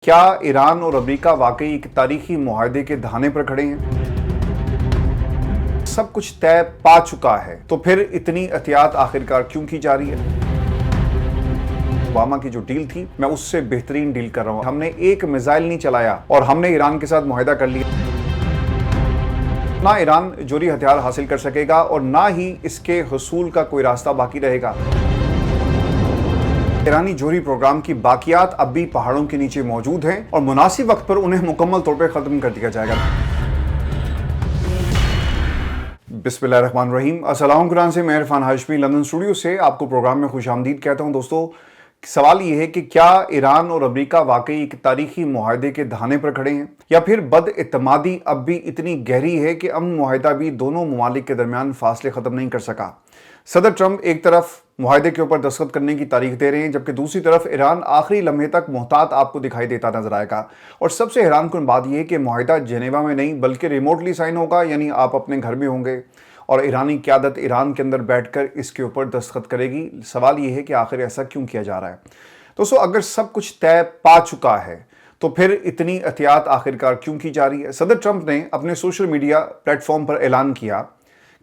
क्या ईरान और अमेरिका वाकई एक तारीखी मुआहदे के दहाने पर खड़े हैं? सब कुछ तय पा चुका है तो फिर इतनी एहतियात आखिरकार क्यों की जा रही है? ओबामा की जो डील थी मैं उससे बेहतरीन डील कर रहा हूं। हमने एक मिसाइल नहीं चलाया और हमने ईरान के साथ मुआहदा कर लिया। ना ईरान जोरी हथियार हासिल कर सकेगा और ना ही इसके हुसूल का कोई रास्ता बाकी रहेगा। ईरानी जोहरी प्रोग्राम की बाकियात अब भी पहाड़ों के नीचे मौजूद हैं और मुनासिब वक्त पर उन्हें मुकम्मल तौर पर खत्म कर दिया जाएगा। बिस्मिल्लाहिर्रहमानिर्रहीम। अस्सलाम कुरान से मैं इरफान हाशमी लंदन स्टूडियो से आपको प्रोग्राम में खुशामदीद कहता हूं। दोस्तों, सवाल ये है कि क्या ईरान और अमेरिका वाकई एक तारीखी मुआहदे के दहाने पर खड़े हैं या फिर बदइत्मादी अब भी इतनी गहरी है कि अमन मुआहदा भी दोनों ममालिक के दरमियान फासले खत्म नहीं कर सका। सदर ट्रंप एक तरफ मुआहदे के ऊपर दस्तखत करने की तारीख दे रहे हैं, जबकि दूसरी तरफ ईरान आखिरी लम्हे तक मोहतात आपको दिखाई देता नजर आएगा। और सबसे हैरानकुन बात यह है कि मुआहदा जेनेवा में नहीं बल्कि रिमोटली साइन होगा, यानी आप अपने घर में होंगे और ईरानी क़यादत ईरान के अंदर बैठकर इसके ऊपर दस्तखत करेगी। सवाल यह है कि आखिर ऐसा क्यों किया जा रहा है? दोस्तों, अगर सब कुछ तय पा चुका है तो फिर इतनी एहतियात आखिरकार क्यों की जा रही है? सदर ट्रंप ने अपने सोशल मीडिया प्लेटफॉर्म पर ऐलान किया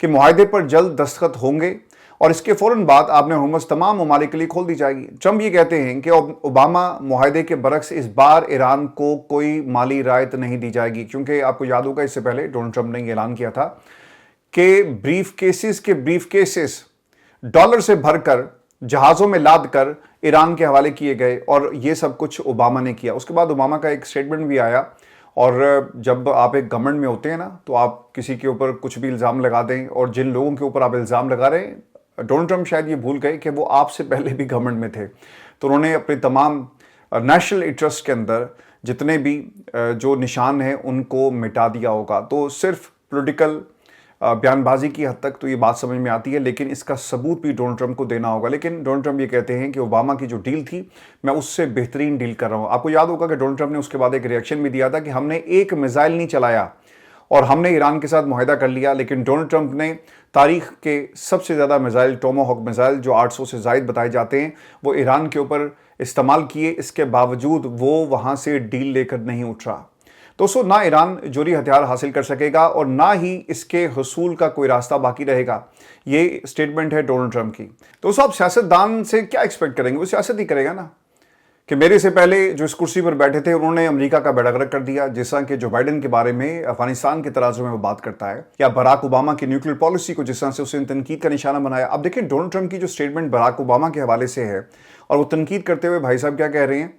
कि मुआहदे पर जल्द दस्तखत होंगे और इसके फौरन बाद आपने हुर्मुज़ तमाम ममालिक के लिए खोल दी जाएगी। ट्रंप ये कहते हैं कि ओबामा मुआहदे के बरक्स इस बार ईरान को कोई माली रायत नहीं दी जाएगी, क्योंकि आपको याद होगा इससे पहले डोनाल्ड ट्रंप ने ऐलान किया था कि ब्रीफ केसेस डॉलर से भरकर जहाज़ों में लाद कर ईरान के हवाले किए गए और ये सब कुछ ओबामा ने किया। उसके बाद ओबामा का एक स्टेटमेंट भी आया, और जब आप एक गवर्नमेंट में होते हैं ना तो आप किसी के ऊपर कुछ भी इल्ज़ाम लगा दें, और जिन लोगों के ऊपर आप इल्ज़ाम लगा रहे हैं, डोनाल्ड ट्रंप शायद ये भूल गए कि वो आपसे पहले भी गवर्नमेंट में थे, तो उन्होंने अपने तमाम नेशनल इंटरेस्ट के अंदर जितने भी जो निशान हैं उनको मिटा दिया होगा। तो सिर्फ पॉलिटिकल बयानबाजी की हद तक तो ये बात समझ में आती है, लेकिन इसका सबूत भी डोनाल्ड ट्रंप को देना होगा। लेकिन डोनाल्ड ट्रंप ये कहते हैं कि ओबामा की जो डील थी मैं उससे बेहतरीन डील कर रहा हूँ। आपको याद होगा कि डोनाल्ड ट्रंप ने उसके बाद एक रिएक्शन भी दिया था कि हमने एक मिसाइल नहीं चलाया और हमने ईरान के साथ मुआहदा कर लिया। लेकिन डोनाल्ड ट्रंप ने तारीख के सबसे ज़्यादा मिसाइल, टोमाहॉक मिसाइल जो 800 से ज़ायद बताए जाते हैं, वो ईरान के ऊपर इस्तेमाल किए। इसके बावजूद वो वहाँ से डील लेकर नहीं उठ रहा। दोस्तों, ना ईरान जोरी हथियार हासिल कर सकेगा और ना ही इसके हुसूल का कोई रास्ता बाकी रहेगा। ये स्टेटमेंट है डोनाल्ड ट्रंप की। दोस्तों, आप सियासतदान से क्या एक्सपेक्ट करेंगे? वो सियासत ही करेगा ना, कि मेरे से पहले जो इस कुर्सी पर बैठे थे उन्होंने अमेरिका का बेड़ा गर्क कर दिया, जैसा कि जो बाइडेन के बारे में अफगानिस्तान के तराजू में वो बात करता है, या बराक ओबामा की न्यूक्लियर पॉलिसी को जिस तरह से उसने तनकीद का निशाना बनाया। अब देखिए, डोनाल्ड ट्रंप की जो स्टेटमेंट बराक ओबामा के हवाले से है, और वो तनकीद करते हुए भाई साहब क्या कह रहे हैं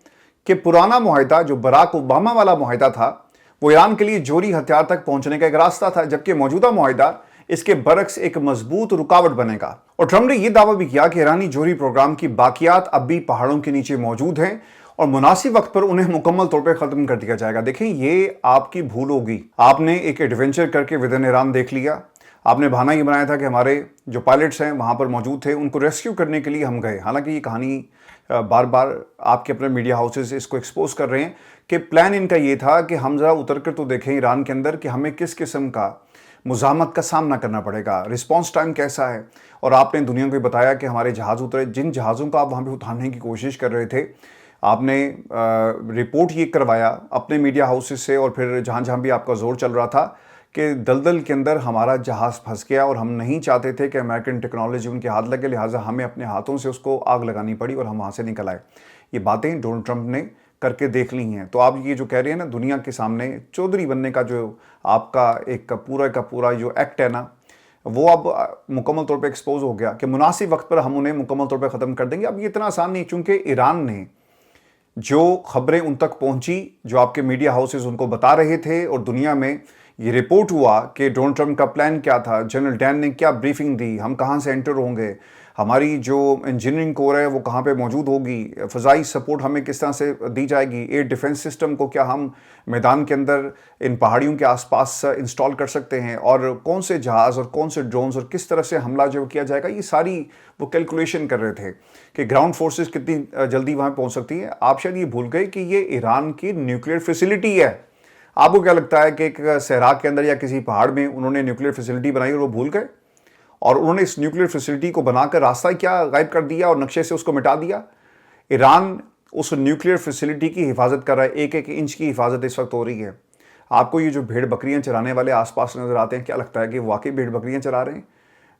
कि पुराना मुआहदा जो बराक ओबामा वाला मुआहदा था वो ईरान के लिए जोरी हथियार तक पहुंचने का एक रास्ता था, जबकि मौजूदा मुआहदा इसके बरक्स एक मजबूत रुकावट बनेगा। और ट्रंप ने यह दावा भी किया कि ईरानी जोहरी प्रोग्राम की बाकियात अब भी पहाड़ों के नीचे मौजूद हैं और मुनासिब वक्त पर उन्हें मुकम्मल तौर पर खत्म कर दिया जाएगा। देखें, ये आपकी भूल होगी। आपने एक एडवेंचर करके विदिन ईरान देख लिया। आपने बहाना ये बनाया था कि हमारे जो पायलट्स हैं वहां पर मौजूद थे, उनको रेस्क्यू करने के लिए हम गए। हालांकि ये कहानी बार बार आपके अपने मीडिया हाउसेस इसको एक्सपोज कर रहे हैं कि प्लान इनका ये था कि हम ज़रा उतर कर तो देखें ईरान के अंदर कि हमें किस किस्म का मुज़ाहमत का सामना करना पड़ेगा, रिस्पॉन्स टाइम कैसा है। और आपने दुनिया को बताया कि हमारे जहाज़ उतरे, जिन जहाज़ों का आप वहाँ पर उतारने की कोशिश कर रहे थे, आपने रिपोर्ट ये करवाया अपने मीडिया हाउसेस से, और फिर जहाँ जहाँ भी आपका जोर चल रहा था कि दलदल के अंदर हमारा जहाज़ फंस गया और हम नहीं चाहते थे कि अमेरिकन टेक्नोलॉजी उनके हाथ लगे, लिहाजा हमें अपने हाथों से उसको आग लगानी पड़ी और हम वहाँ से निकल आए। ये बातें डोनाल्ड ट्रंप ने करके देख ली हैं। तो आप ये जो कह रहे हैं ना, दुनिया के सामने चौधरी बनने का जो आपका एक पूरा का पूरा जो एक्ट है ना, वो अब मुकम्मल तौर पे एक्सपोज हो गया कि मुनासिब वक्त पर हम उन्हें मुकम्मल तौर पे ख़त्म कर देंगे। अब ये इतना आसान नहीं, चूँकि ईरान ने जो खबरें उन तक पहुंची, जो आपके मीडिया हाउसेस उनको बता रहे थे, और दुनिया में ये रिपोर्ट हुआ कि डोनाल्ड ट्रंप का प्लान क्या था, जनरल डैन ने क्या ब्रीफिंग दी, हम कहां से एंटर होंगे, हमारी जो इंजीनियरिंग कोर है वो कहां पे मौजूद होगी, फ़ज़ाई सपोर्ट हमें किस तरह से दी जाएगी, एयर डिफेंस सिस्टम को क्या हम मैदान के अंदर इन पहाड़ियों के आसपास इंस्टॉल कर सकते हैं, और कौन से जहाज़ और कौन से ड्रोन्स और किस तरह से हमला जो किया जाएगा, ये सारी वो कैलकुलेशन कर रहे थे कि ग्राउंड फोर्सेस कितनी जल्दी वहाँ पहुँच सकती हैं। आप शायद ये भूल गए कि ये ईरान की न्यूक्लियर फैसिलिटी है। आपको क्या लगता है कि एक सहरा के अंदर या किसी पहाड़ में उन्होंने न्यूक्लियर फैसिलिटी बनाई और वो भूल गए? और उन्होंने इस न्यूक्लियर फैसिलिटी को बनाकर रास्ता क्या गायब कर दिया और नक्शे से उसको मिटा दिया। ईरान उस न्यूक्लियर फैसिलिटी की हिफाजत कर रहा है। एक एक इंच की हिफाजत इस वक्त हो रही है। आपको ये जो भेड़ बकरियां चराने वाले आसपास नजर आते हैं, क्या लगता है कि वाकई भेड़ बकरियां चरा रहे हैं?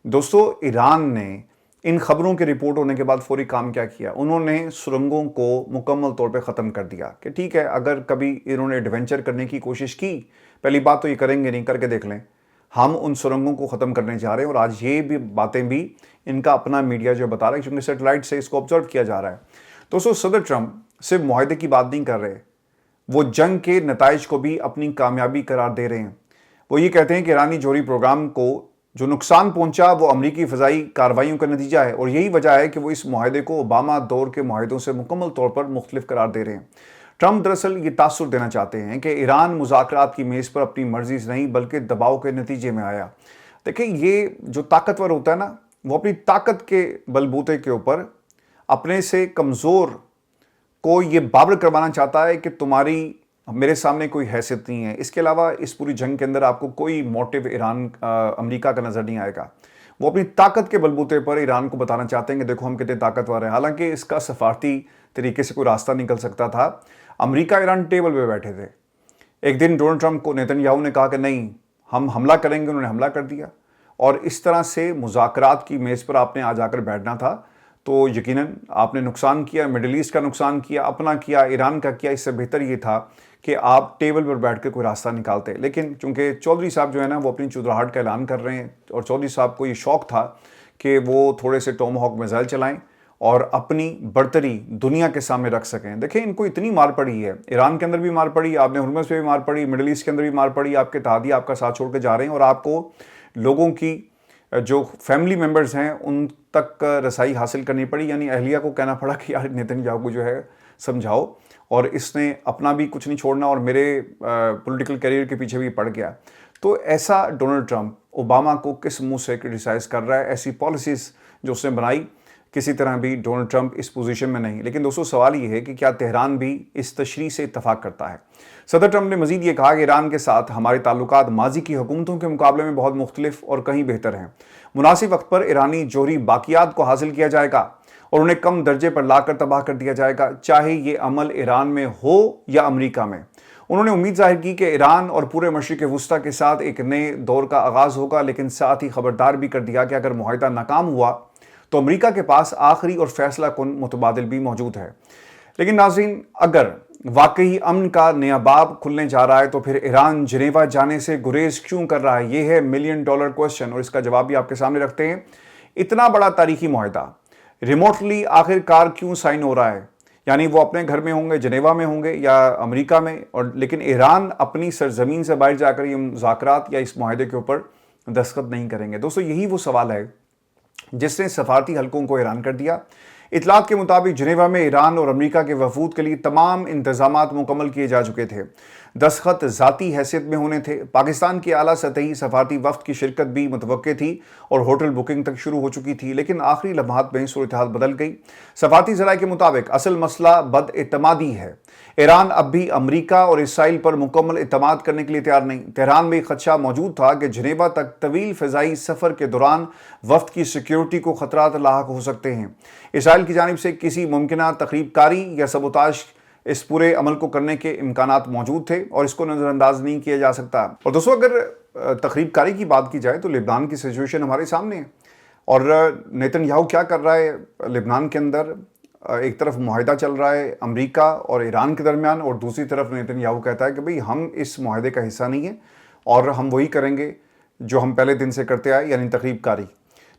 दोस्तों, ईरान ने इन खबरों की रिपोर्ट होने के बाद फौरी काम क्या किया? उन्होंने सुरंगों को मुकम्मल तौर पे ख़त्म कर दिया कि ठीक है, अगर कभी इन्होंने एडवेंचर करने की कोशिश की, पहली बात तो ये करेंगे नहीं, करके देख लें, हम उन सुरंगों को ख़त्म करने जा रहे हैं। और आज ये भी बातें भी इनका अपना मीडिया जो बता रहा है, क्योंकि सैटेलाइट से इसको ऑब्जर्व किया जा रहा है। दोस्तों, सदर ट्रंप सिर्फ मुआहदे की बात नहीं कर रहे, वो जंग के नताइज को भी अपनी कामयाबी करार दे रहे हैं। वो ये कहते हैं कि ईरानी जौहरी प्रोग्राम को जो नुकसान पहुंचा वो अमरीकी फ़ज़ाई कार्रवाइयों का नतीजा है, और यही वजह है कि वो इस मुआहदे को ओबामा दौर के मुआहदों से मुकम्मल तौर पर मुख्तलिफ करार दे रहे हैं। ट्रंप दरअसल ये तासुर देना चाहते हैं कि ईरान मुज़ाकरात की मेज़ पर अपनी मर्जी से नहीं बल्कि दबाव के नतीजे में आया। देखिए, ये जो ताकतवर होता है ना, वो अपनी ताकत के बलबूते के ऊपर अपने से कमज़ोर को ये बाबर करवाना चाहता है कि तुम्हारी मेरे सामने कोई हैसियत नहीं है। इसके अलावा इस पूरी जंग के अंदर आपको कोई मोटिव अमेरिका का नज़र नहीं आएगा। वो अपनी ताकत के बलबूते पर ईरान को बताना चाहते हैं कि देखो हम कितने ताकतवर हैं। हालांकि इसका सफारती तरीके से कोई रास्ता निकल सकता था। अमेरिका ईरान टेबल पे बैठे थे। एक दिन डोनाल्ड ट्रंप को नेतन्याहू ने कहा कि नहीं, हम हमला करेंगे, उन्होंने हमला कर दिया। और इस तरह से मुज़ाकरात की मेज़ पर आपने आ जाकर बैठना था, तो यकीनन आपने नुकसान किया, मिडिल ईस्ट का नुकसान किया, अपना किया, ईरान का किया। इससे बेहतर ये था कि आप टेबल पर बैठ कर कोई रास्ता निकालते। लेकिन चूंकि चौधरी साहब जो है ना, वो अपनी चुदराहट का ऐलान कर रहे हैं, और चौधरी साहब को ये शौक था कि वो थोड़े से टोमाहॉक मिसाइल चलाएं और अपनी बढ़तरी दुनिया के सामने रख सकें। देखिए, इनको इतनी मार पड़ी है, ईरान के अंदर भी मार पड़ी, आपने हुर्मुज़ पे भी मार पड़ी, मिडिल ईस्ट के अंदर भी मार पड़ी, आपके इत्तेहादी आपका साथ छोड़ के जा रहे हैं, और आपको लोगों की जो फैमिली मेम्बर्स हैं उन तक रसाई हासिल करनी पड़ी। यानी अहलिया को कहना पड़ा कि यार नेतन्याहू को जो है समझाओ, और इसने अपना भी कुछ नहीं छोड़ना और मेरे पॉलिटिकल करियर के पीछे भी पड़ गया। तो ऐसा डोनाल्ड ट्रंप ओबामा को किस मुंह से क्रिटिसाइज कर रहा है? ऐसी पॉलिसीज़ जो उसने बनाई, किसी तरह भी डोनाल्ड ट्रंप इस पोजीशन में नहीं। लेकिन दोस्तों, सवाल ये है कि क्या तेहरान भी इस तशरीह से इत्तफाक करता है? सदर ट्रंप ने मजीद ये कहा कि ईरान के साथ हमारे ताल्लुकात माजी की हुकूमतों के मुकाबले में बहुत मुख्तलिफ और कहीं बेहतर हैं। मुनासिब वक्त पर ईरानी जौहरी बाकियात को हासिल किया जाएगा और उन्हें कम दर्जे पर लाकर तबाह कर दिया जाएगा, चाहे ये अमल ईरान में हो या अमरीका में। उन्होंने उम्मीद जाहिर की कि ईरान और पूरे मशरिक़ वुस्ता के साथ एक नए दौर का आगाज़ होगा, लेकिन साथ ही खबरदार भी कर दिया कि अगर मुआहदा नाकाम हुआ तो अमरीका के पास आखिरी और फैसला कुन मुतबादिल भी मौजूद है। लेकिन नाज़रीन, अगर वाकई अमन का नया बाब खुलने जा रहा है तो फिर ईरान जिनेवा जाने से गुरेज क्यों कर रहा है? ये है $1 मिलियन क्वेश्चन, और इसका जवाब भी आपके सामने रखते हैं। इतना बड़ा तारीखी मुआहदा रिमोटली आखिरकार क्यों साइन हो रहा है? यानी वो अपने घर में होंगे, जिनेवा में होंगे या अमेरिका में, और लेकिन ईरान अपनी सरजमीन से बाहर जाकर ये मुज़ाकरात या इस मुआहदे के ऊपर दस्तखत नहीं करेंगे। दोस्तों, यही वो सवाल है जिसने सफारती हलकों को हैरान कर दिया। इतलात के मुताबिक जिनेवा में ईरान और अमेरिका के वफूद के लिए तमाम इंतजामात मुकम्मल किए जा चुके थे। दस्तखत ज़ाती हैसियत में होने थे। पाकिस्तान की आला सतही सफारती वफ्द की शिरकत भी मुतवक्के थी और होटल बुकिंग तक शुरू हो चुकी थी, लेकिन आखिरी लम्हात में सूरत हाल बदल गई। सफारती ज़राए के मुताबिक असल मसला बदएतमादी है। ईरान अब भी अमरीका और इसराइल पर मुकम्मल एतमाद करने के लिए तैयार नहीं। तेहरान में खदशा मौजूद था कि जिनेवा तक तवील फ़िज़ाई सफ़र के दौरान वफ्द की सिक्योरिटी को खतरात लाहक हो सकते हैं। इसराइल की जानिब से किसी मुमकिन तखरीबकारी या सबोताज इस पूरे अमल को करने के इम्कानात मौजूद थे और इसको नज़रअंदाज नहीं किया जा सकता। और दोस्तों, अगर तखरीबकारी की बात की जाए तो लिबनान की सिचुएशन हमारे सामने है, और नेतन्याहू क्या कर रहा है लिबनान के अंदर? एक तरफ मुआहदा चल रहा है अमेरिका और ईरान के दरमियान, और दूसरी तरफ नेतन्याहू कहता है कि भाई हम इस मुआहदे का हिस्सा नहीं है और हम वही करेंगे जो हम पहले दिन से करते आए, यानी तखरीबकारी।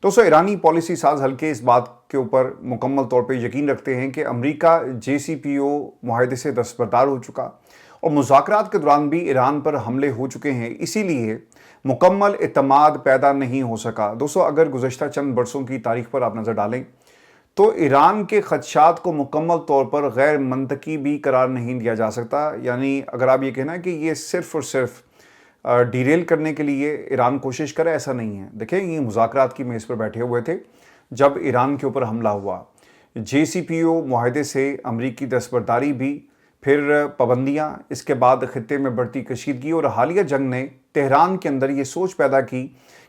दोस्तों, ईरानी पॉलिसी साज हल्के इस बात के ऊपर मुकम्मल तौर पे यकीन रखते हैं कि अमेरिका JCPOA मुआहदे से दस्तबरदार हो चुका और मुज़ाकरात के दौरान भी ईरान पर हमले हो चुके हैं, इसीलिए मुकम्मल एतमाद पैदा नहीं हो सका। दोस्तों, अगर गुज़श्ता चंद बरसों की तारीख पर आप नज़र डालें तो ईरान के खदशात को मुकम्मल तौर पर गैर मंतकी भी करार नहीं दिया जा सकता। यानी अगर आप ये कहना कि ये सिर्फ़ और सिर्फ डीरेल करने के लिए ईरान कोशिश करे, ऐसा नहीं है। देखिए, ये मुज़ाकरात की मेज़ पर बैठे हुए थे जब ईरान के ऊपर हमला हुआ। JCPOA मुआहदे से अमरीकी दस्तबरदारी भी, फिर पाबंदियाँ, इसके बाद खित्ते में बढ़ती कशीदगी और हालिया जंग ने तेहरान के अंदर ये सोच पैदा की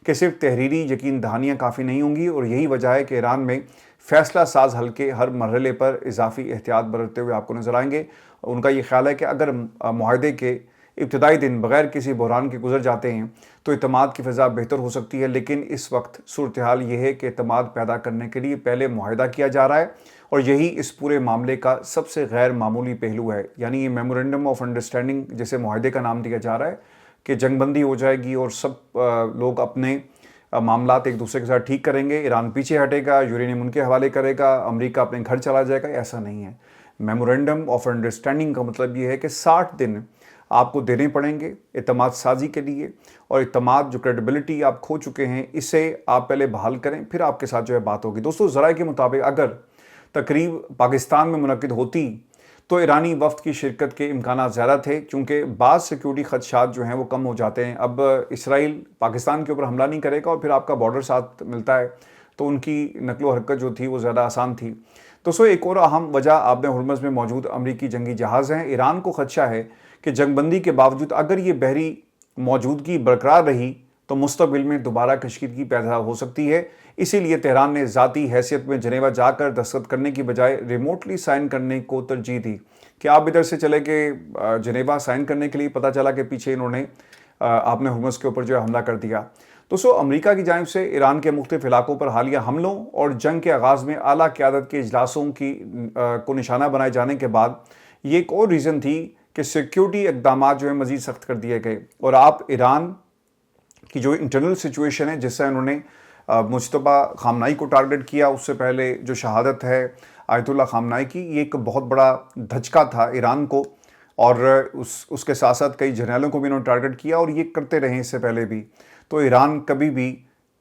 कि सिर्फ तहरीरी यकीन दहानियाँ काफ़ी नहीं होंगी, और यही वजह है कि ईरान में फैसला साज हल के हर मरहले पर इजाफी एहतियात बरतते हुए आपको नजर आएंगे। उनका ये ख्याल है कि अगर मुआहदे के इब्तदाई दिन बगैर किसी बहरान के गुजर जाते हैं तो इत्तेमाद की फ़िज़ा बेहतर हो सकती है, लेकिन इस वक्त सूरत हाल ये है कि इत्तेमाद पैदा करने के लिए पहले मुआहदा किया जा रहा है और यही इस पूरे मामले का सबसे गैर मामूली पहलू है। यानी ये मेमोरेंडम ऑफ अंडरस्टैंडिंग जिसे मुआहदे का नाम दिया जा रहा है कि जंगबंदी हो जाएगी और सब लोग अपने मामलात एक दूसरे के साथ ठीक करेंगे, ईरान पीछे हटेगा, यूरेनियम उनके हवाले करेगा, अमेरिका अपने घर चला जाएगा। ऐसा नहीं है। मेमोरेंडम ऑफ अंडरस्टैंडिंग का मतलब ये है कि 60 दिन आपको देने पड़ेंगे इत्तेमाद साजी के लिए, और इत्तेमाद जो क्रेडिबिलिटी आप खो चुके हैं इसे आप पहले बहाल करें, फिर आपके साथ जो है बात होगी। दोस्तों, ज़राए के मुताबिक अगर तकरीब पाकिस्तान में मुनक्किद होती तो ईरानी वफ्द की शिरकत के इम्कानात ज़्यादा थे, चूँकि बाज़ सिक्योरिटी खदशात जो हैं वो कम हो जाते हैं। अब इसराइल पाकिस्तान के ऊपर हमला नहीं करेगा और फिर आपका बॉर्डर साथ मिलता है, तो उनकी नकलो हरकत जो थी वो ज़्यादा आसान थी। दोस्तों, एक और अहम वजह आबे हुर्मुज़ में मौजूद अमरीकी जंगी जहाज़ हैं। ईरान को खदशा है कि जंगबंदी के बावजूद अगर ये बहरी मौजूदगी बरकरार रही तो मुस्तकबिल में दोबारा कशीदगी पैदा हो सकती है। इसीलिए तेहरान ने ज़ाती हैसियत में जनेवा जाकर दस्तखत करने की बजाय रिमोटली साइन करने को तरजीह दी कि आप इधर से चले के जनेवा साइन करने के लिए, पता चला कि पीछे इन्होंने आपने हुर्मुज़ के ऊपर जो है हमला कर दिया। दोस्तों, अमेरिका की जानिब से ईरान के मुख्तलिफ इलाकों पर हालिया हमलों और जंग के आगाज़ में आला क़यादत के इजलासों को निशाना बनाए जाने के बाद ये एक और रीज़न थी कि सिक्योरिटी इक़दामात जो है मज़ीद सख्त कर दिए गए। और आप ईरान की जो इंटरनल सिचुएशन है, जिससे उन्होंने मुज्तबा खामनाई को टारगेट किया, उससे पहले जो शहादत है आयतुल्लाह खामनाई की, ये एक बहुत बड़ा धचका था ईरान को, और उसके साथ साथ कई जर्नलों को भी इन्होंने टारगेट किया और ये करते रहे इससे पहले भी। तो ईरान कभी भी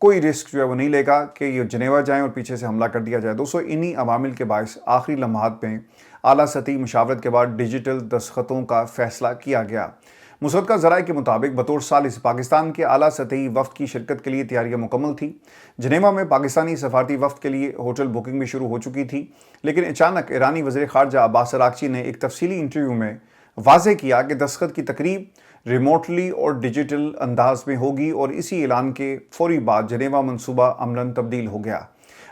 कोई रिस्क जो है वो नहीं लेगा कि ये जनेवा जाएं और पीछे से हमला कर दिया जाए। दोस्तों, इन्हीं अवामिल के बायस आखिरी लम्हात में आला सतही मुशावरत के बाद डिजिटल दस्तखतों का फैसला किया गया। मुसद्दक़ा ज़राए के मुताबिक बतौर सालिस पाकिस्तान के आला सतही वफ़द की शिरकत के लिए तैयारियां मुकम्मल थी। जनेवा में पाकिस्तानी सफारती वफ़द के लिए होटल बुकिंग भी शुरू हो चुकी थी, लेकिन अचानक ईरानी वज़ीर ख़ारजा अब्बास अराग़ची ने एक तफसीली इंटरव्यू में वाज़ेह किया कि दस्तखत की तकरीब रिमोटली और डिजिटल अंदाज में होगी, और इसी ऐलान के फौरी बाद जनेवा मनसूबा अमलन तब्दील हो गया।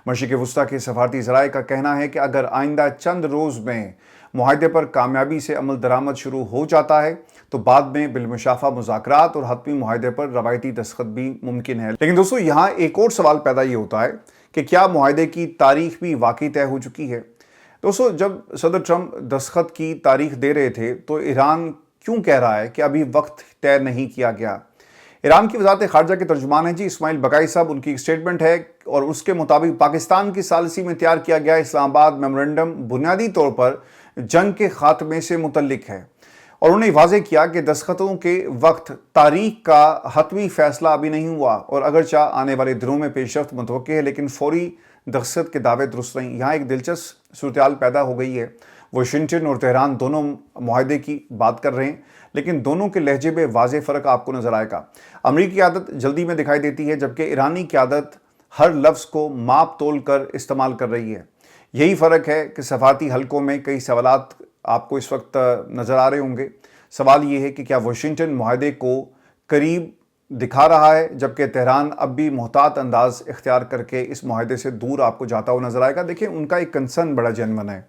मशरिक़ वस्ता के सफारती ज़राए का कहना है कि अगर आइंदा चंद रोज़ में मुआहदे पर कामयाबी से अमल दरामद शुरू हो जाता है तो बाद में बिलमुशाफा मुज़ाकरात और हतमी मुआहदे पर रवायती दस्तखत भी मुमकिन है। लेकिन दोस्तों, यहाँ एक और सवाल पैदा ये होता है कि क्या मुआहदे की तारीख भी वाकई तय हो चुकी है। दोस्तों, जब सदर ट्रंप दस्तखत की तारीख दे रहे थे तो ईरान क्यों कह रहा है कि अभी वक्त तय नहीं किया गया। ईरान की वज़ारत ख़ारजा के तर्जुमान हैं जी इस्माइल बकाई साहब, उनकी एक स्टेटमेंट है और उसके मुताबिक पाकिस्तान की सालिसी में तैयार किया गया इस्लामाबाद मेमोरेंडम बुनियादी तौर पर जंग के खात्मे से मुतल्लिक है, और उन्होंने वाज़ेह किया कि दस्तखतों के वक्त तारीख का हतमी फैसला अभी नहीं हुआ और अगरचा आने वाले दिनों में पेशरफ्त मुतवक्किल है, लेकिन फौरी दस्तखत के दावे दुरुस्त नहीं। यहाँ एक दिलचस्प सूरत पैदा हो गई है। वाशिंगटन और तेहरान दोनों मुआहदे की बात कर रहे हैं, लेकिन दोनों के लहजे में वाज़ेह फ़र्क आपको नज़र आएगा। अमरीकी क़यादत जल्दी में दिखाई देती है, जबकि ईरानी क़यादत हर लफ्ज़ को माप तोल कर इस्तेमाल कर रही है। यही फ़र्क है कि सफ़ारती हलकों में कई सवालात आपको इस वक्त नज़र आ रहे होंगे। सवाल ये है कि क्या वाशिंगटन मुआहदे को करीब दिखा रहा है, जबकि तेहरान अब भी मोहतात अंदाज इख्तियार करके इस मुआहदे से दूर आपको जाता हुआ नज़र आएगा। देखिए, उनका एक कंसर्न बड़ा जेन्युइन है।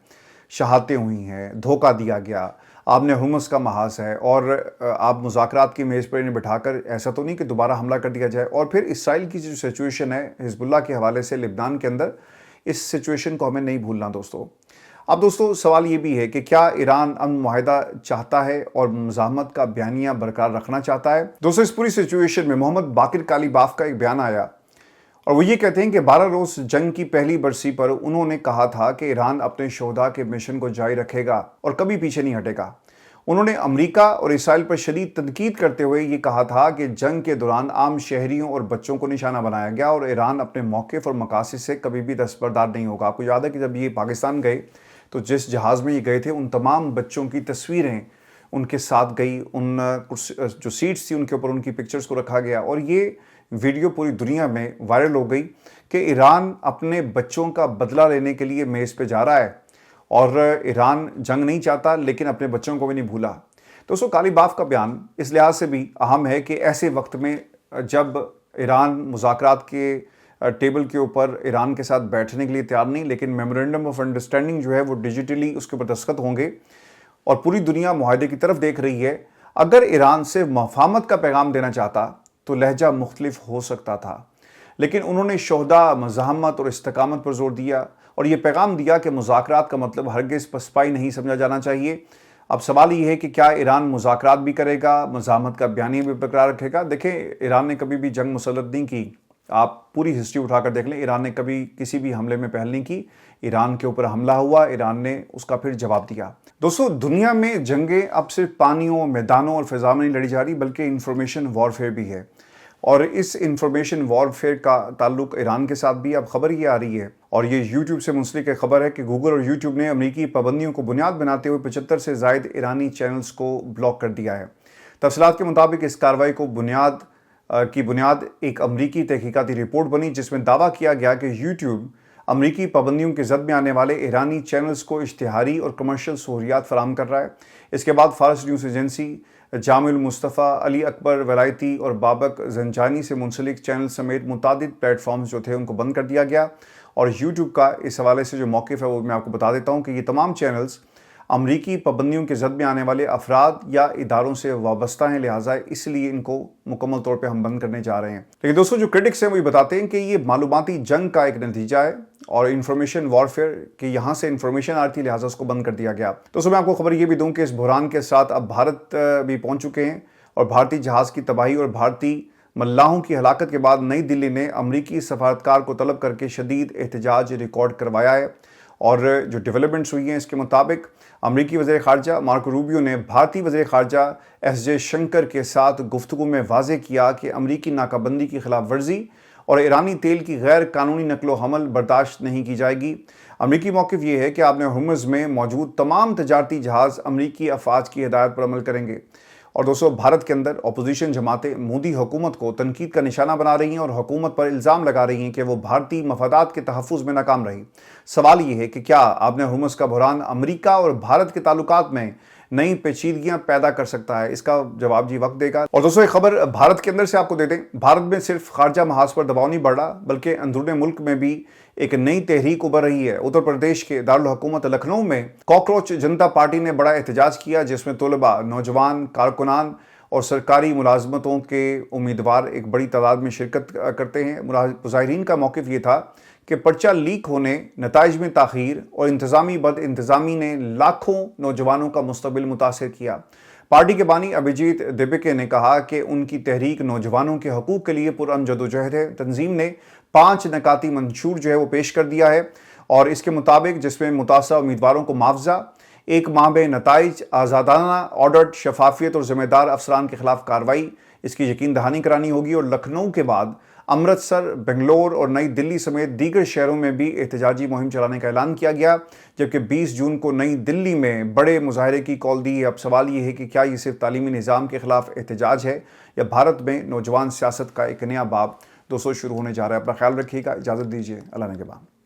शहादतें हुई हैं, धोखा दिया गया, आपने हुर्मुज़ का महाज है, और आप मुज़ाकरात की मेज़ पर इन्हें बिठाकर ऐसा तो नहीं कि दोबारा हमला कर दिया जाए। और फिर इसराइल की जो सिचुएशन है हिज़्बुल्लाह के हवाले से लिबनान के अंदर, इस सिचुएशन को हमें नहीं भूलना दोस्तों। अब दोस्तों, सवाल ये भी है कि क्या ईरान अमन मुआहदा चाहता है और मुज़ाहमत का बयानिया बरकरार रखना चाहता है। दोस्तों, इस पूरी सिचुएशन में मोहम्मद बाकिर कालीबाफ का एक बयान आया और वो ये कहते हैं कि 12 रोज़ जंग की पहली बरसी पर उन्होंने कहा था कि ईरान अपने शोहदा के मिशन को जारी रखेगा और कभी पीछे नहीं हटेगा। उन्होंने अमेरिका और इसराइल पर शदीद तनकीद करते हुए ये कहा था कि जंग के दौरान आम शहरियों और बच्चों को निशाना बनाया गया और ईरान अपने मौक़िफ़ और मकासद से कभी भी दस्तबरदार नहीं होगा। आपको याद है कि जब ये पाकिस्तान गए तो जिस जहाज़ में ये गए थे उन तमाम बच्चों की तस्वीरें उनके साथ गई, उन जो सीट्स थी उनके ऊपर उनकी पिक्चर्स को रखा गया और ये वीडियो पूरी दुनिया में वायरल हो गई कि ईरान अपने बच्चों का बदला लेने के लिए मेज़ पे जा रहा है और ईरान जंग नहीं चाहता लेकिन अपने बच्चों को भी नहीं भूला। दोस्तों, कालीबाफ का बयान इस लिहाज से भी अहम है कि ऐसे वक्त में जब ईरान मुज़ाकरात के ٹیبل کے اوپر ایران کے ساتھ بیٹھنے کے لیے تیار نہیں، لیکن میمورینڈم آف انڈرسٹینڈنگ جو ہے وہ ڈیجیٹلی اس کے اوپر دستخط ہوں گے اور پوری دنیا معاہدے کی طرف دیکھ رہی ہے۔ اگر ایران صرف مفاہمت کا پیغام دینا چاہتا تو لہجہ مختلف ہو سکتا تھا، لیکن انہوں نے شہداء، مزاحمت اور استقامت پر زور دیا اور یہ پیغام دیا کہ مذاکرات کا مطلب ہرگز پسپائی نہیں سمجھا جانا چاہیے۔ اب سوال یہ ہے کہ کیا ایران مذاکرات بھی کرے گا، مزاحمت کا بیانیہ بھی برقرار رکھے گا؟ دیکھیں، ایران نے کبھی بھی جنگ مسلط نہیں کی۔ آپ پوری ہسٹری اٹھا کر دیکھ لیں، ایران نے کبھی کسی بھی حملے میں پہل نہیں کی۔ ایران کے اوپر حملہ ہوا، ایران نے اس کا پھر جواب دیا۔ دوستو، دنیا میں جنگیں اب صرف پانیوں، میدانوں اور فضا میں نہیں لڑی جا رہی، بلکہ انفارمیشن وارفیئر بھی ہے، اور اس انفارمیشن وارفیئر کا تعلق ایران کے ساتھ بھی۔ اب خبر یہ آ رہی ہے، اور یہ یوٹیوب سے منسلک ایک خبر ہے، کہ گوگل اور یوٹیوب نے امریکی پابندیوں کو بنیاد بناتے ہوئے 75 سے زائد ایرانی چینلز کو بلاک کر دیا ہے۔ تفصیلات کے مطابق اس کارروائی کو بنیاد ایک امریکی تحقیقاتی رپورٹ بنی، جس میں دعویٰ کیا گیا کہ یوٹیوب امریکی پابندیوں کی زد میں آنے والے ایرانی چینلز کو اشتہاری اور کمرشل سہولیات فراہم کر رہا ہے۔ اس کے بعد فارس نیوز ایجنسی، جامع المصطفیٰ، علی اکبر ولایتی اور بابک زنجانی سے منسلک چینل سمیت متعدد پلیٹ فارمز جو تھے ان کو بند کر دیا گیا۔ اور یوٹیوب کا اس حوالے سے جو موقف ہے وہ میں آپ کو بتا دیتا ہوں، کہ یہ تمام چینلز امریکی پابندیوں کے زد میں آنے والے افراد یا اداروں سے وابستہ ہیں، لہٰذا اس لیے ان کو مکمل طور پہ ہم بند کرنے جا رہے ہیں۔ لیکن دوستو، جو کرٹکس ہیں وہ یہ بتاتے ہیں کہ یہ معلوماتی جنگ کا ایک نتیجہ ہے اور انفارمیشن وارفیئر، کہ یہاں سے انفارمیشن آتی، لہٰذا اس کو بند کر دیا گیا۔ دوستو، میں آپ کو خبر یہ بھی دوں کہ اس بحران کے ساتھ اب بھارت بھی پہنچ چکے ہیں، اور بھارتی جہاز کی تباہی اور بھارتی ملاحوں کی ہلاکت کے بعد نئی دلی نے امریکی سفارتکار کو طلب کر کے شدید احتجاج ریکارڈ کروایا ہے۔ اور جو ڈیولپمنٹس ہوئی ہیں اس کے مطابق امریکی وزیر خارجہ مارکو روبیو نے بھارتی وزیر خارجہ ایس جے شنکر کے ساتھ گفتگو میں واضح کیا کہ امریکی ناکہ بندی کی خلاف ورزی اور ایرانی تیل کی غیر قانونی نقل و حمل برداشت نہیں کی جائے گی۔ امریکی موقف یہ ہے کہ آپ نے ہرمز میں موجود تمام تجارتی جہاز امریکی افواج کی ہدایت پر عمل کریں گے۔ اور دوستو، بھارت کے اندر اپوزیشن جماعتیں مودی حکومت کو تنقید کا نشانہ بنا رہی ہیں اور حکومت پر الزام لگا رہی ہیں کہ وہ بھارتی مفادات کے تحفظ میں ناکام رہی۔ سوال یہ ہے کہ کیا آپ نے ہرمز کا بحران امریکہ اور بھارت کے تعلقات میں نئی پیچیدگیاں پیدا کر سکتا ہے؟ اس کا جواب وقت دے گا۔ اور دوستو، ایک خبر بھارت کے اندر سے آپ کو دے دیں، بھارت میں صرف خارجہ محاذ پر دباؤ نہیں بڑھ رہا، بلکہ اندرون ملک میں بھی ایک نئی تحریک ابھر رہی ہے۔ اتر پردیش کے دارالحکومت لکھنؤ میں کاکروچ جنتا پارٹی نے بڑا احتجاج کیا، جس میں طلباء، نوجوان، کارکنان اور سرکاری ملازمتوں کے امیدوار ایک بڑی تعداد میں شرکت کرتے ہیں۔ مظاہرین کا موقف یہ تھا کہ پرچہ لیک ہونے، نتائج میں تاخیر اور انتظامی بد انتظامی نے لاکھوں نوجوانوں کا مستقبل متاثر کیا۔ پارٹی کے بانی ابھیجیت دیبکے نے کہا کہ ان کی تحریک نوجوانوں کے حقوق کے لیے پرامن جدوجہد ہے۔ تنظیم نے 5 نکاتی منشور جو ہے وہ پیش کر دیا ہے، اور اس کے مطابق جس میں متاثرہ امیدواروں کو معاوضہ، 1 ماہ میں نتائج، آزادانہ آڈٹ، شفافیت اور ذمہ دار افسران کے خلاف کارروائی، اس کی یقین دہانی کرانی ہوگی۔ اور لکھنؤ کے بعد امرتسر، بنگلور اور نئی دلی سمیت دیگر شہروں میں بھی احتجاجی مہم چلانے کا اعلان کیا گیا، جبکہ 20 جون کو نئی دلی میں بڑے مظاہرے کی کال دی ہے۔ اب سوال یہ ہے کہ کیا یہ صرف تعلیمی نظام کے خلاف احتجاج ہے، یا بھارت میں نوجوان سیاست کا ایک نیا باب دوستو شروع ہونے جا رہا ہے؟ اپنا خیال رکھیے گا، اجازت دیجیے، اللہ نگہبان۔